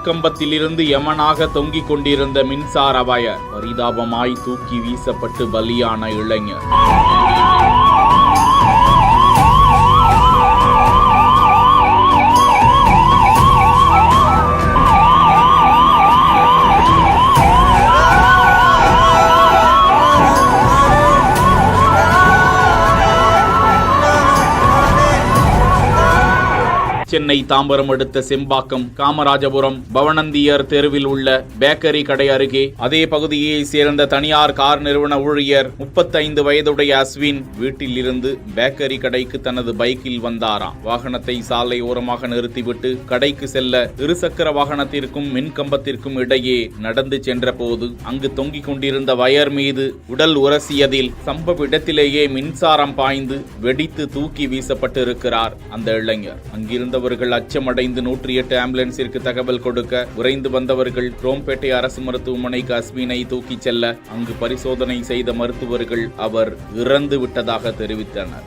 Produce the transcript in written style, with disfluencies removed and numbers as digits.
மின்கம்பத்திலிருந்து யமனாக தொங்கிக் கொண்டிருந்த மின்சார வயர் பரிதாபமாய் தூக்கி வீசப்பட்டு பலியான இளைஞர். சென்னை தாம்பரம் அடுத்த செம்பாக்கம் காமராஜபுரம் பவனந்தியர் தெருவில் உள்ள பேக்கரி கடை அருகே அதே பகுதியை சேர்ந்த தனியார் கார் நிறுவன ஊழியர் 35 வயதுடைய அஸ்வின் வீட்டில் இருந்து பேக்கரி கடைக்கு தனது பைக்கில் வந்தாராம். வாகனத்தை சாலை ஓரமாக நிறுத்திவிட்டு கடைக்கு செல்ல இருசக்கர வாகனத்திற்கும் மின்கம்பத்திற்கும் இடையே நடந்து சென்ற போது அங்கு தொங்கிக் கொண்டிருந்த வயர் மீது உடல் உரசியதில் சம்பவ இடத்திலேயே மின்சாரம் பாய்ந்து வெடித்து தூக்கி வீசப்பட்டு இருக்கிறார் அந்த இளைஞர். அங்கிருந்த அச்சமடைந்து 108 ஆம்புலன்ஸிற்கு தகவல் கொடுக்க விரைந்து வந்தவர்கள் குரோம்பேட்டை அரசு மருத்துவமனைக்கு அஸ்வினை தூக்கிச் செல்ல அங்கு பரிசோதனை செய்த மருத்துவர்கள் அவர் இறந்து விட்டதாக தெரிவித்தனர்.